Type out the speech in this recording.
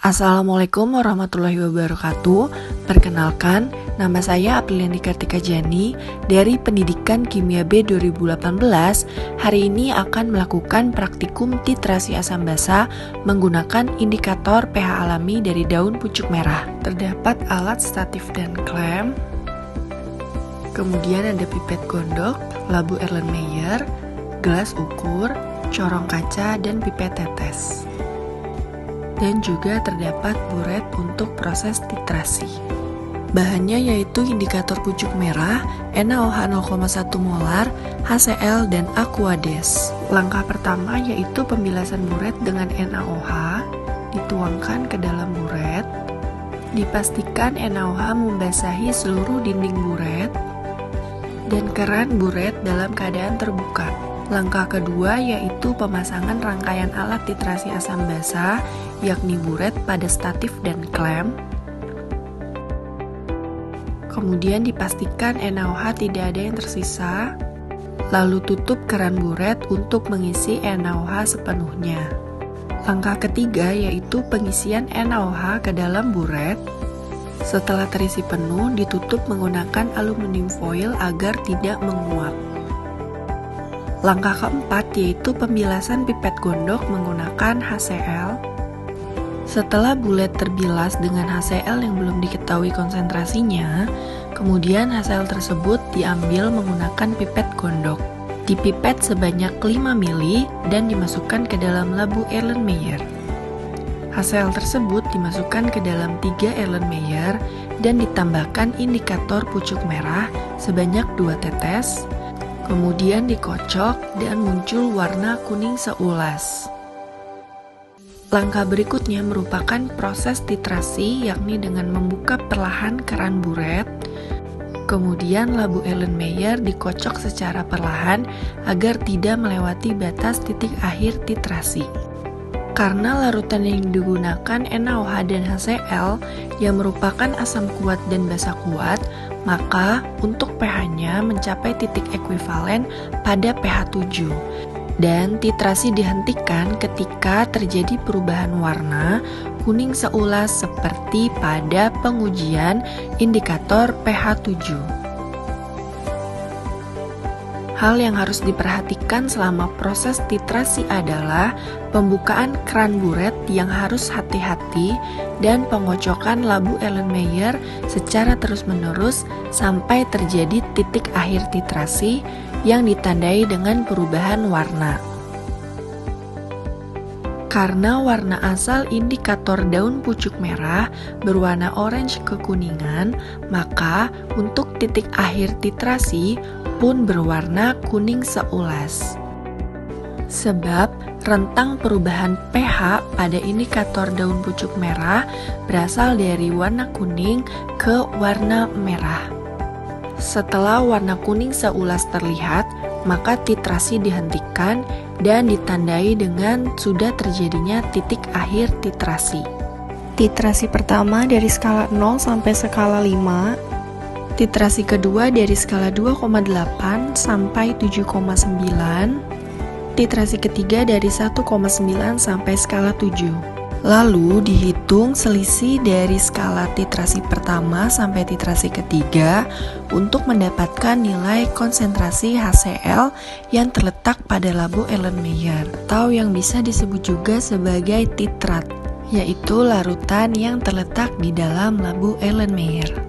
Assalamualaikum warahmatullahi wabarakatuh. Perkenalkan, nama saya Apriliani Kartika Jani dari Pendidikan Kimia B 2018. Hari ini akan melakukan praktikum titrasi asam basa menggunakan indikator pH alami dari daun pucuk merah. Terdapat alat statif dan klem. Kemudian ada pipet gondok, labu Erlenmeyer, gelas ukur, corong kaca, dan pipet tetes. Dan juga terdapat buret untuk proses titrasi. Bahannya yaitu indikator pucuk merah, NaOH 0,1 molar, HCl, dan Aquades. Langkah pertama yaitu pembilasan buret dengan NaOH, dituangkan ke dalam buret. Dipastikan NaOH membasahi seluruh dinding buret, dan keran buret dalam keadaan terbuka. Langkah kedua yaitu pemasangan rangkaian alat titrasi asam basa, yakni buret pada statif dan klem. Kemudian dipastikan NaOH tidak ada yang tersisa, lalu tutup keran buret untuk mengisi NaOH sepenuhnya. Langkah ketiga yaitu pengisian NaOH ke dalam buret. Setelah terisi penuh, ditutup menggunakan aluminium foil agar tidak menguap. Langkah keempat yaitu pembilasan pipet gondok menggunakan HCl. Setelah bulet terbilas dengan HCl yang belum diketahui konsentrasinya, kemudian HCl tersebut diambil menggunakan pipet gondok. Dipipet sebanyak 5 ml dan dimasukkan ke dalam labu Erlenmeyer. HCl tersebut dimasukkan ke dalam 3 Erlenmeyer dan ditambahkan indikator pucuk merah sebanyak 2 tetes. Kemudian dikocok dan muncul warna kuning seulas. Langkah berikutnya merupakan proses titrasi, yakni dengan membuka perlahan keran buret. Kemudian labu Erlenmeyer dikocok secara perlahan agar tidak melewati batas titik akhir titrasi. Karena larutan yang digunakan NaOH dan HCl yang merupakan asam kuat dan basa kuat, maka untuk pH-nya mencapai titik ekuivalen pada pH 7. Dan titrasi dihentikan ketika terjadi perubahan warna kuning seulas seperti pada pengujian indikator pH 7. Hal yang harus diperhatikan selama proses titrasi adalah pembukaan keran buret yang harus hati-hati dan pengocokan labu Erlenmeyer secara terus-menerus sampai terjadi titik akhir titrasi yang ditandai dengan perubahan warna. Karena warna asal indikator daun pucuk merah berwarna orange kekuningan, maka untuk titik akhir titrasi pun berwarna kuning seulas. Sebab rentang perubahan pH pada indikator daun pucuk merah berasal dari warna kuning ke warna merah. Setelah warna kuning seulas terlihat, maka titrasi dihentikan dan ditandai dengan sudah terjadinya titik akhir titrasi. Titrasi pertama dari skala 0 sampai skala 5. Titrasi kedua dari skala 2,8 sampai 7,9. Titrasi ketiga dari 1,9 sampai skala 7. Lalu dihitung selisih dari skala titrasi pertama sampai titrasi ketiga untuk mendapatkan nilai konsentrasi HCl yang terletak pada labu Erlenmeyer, atau yang bisa disebut juga sebagai titrat, yaitu larutan yang terletak di dalam labu Erlenmeyer.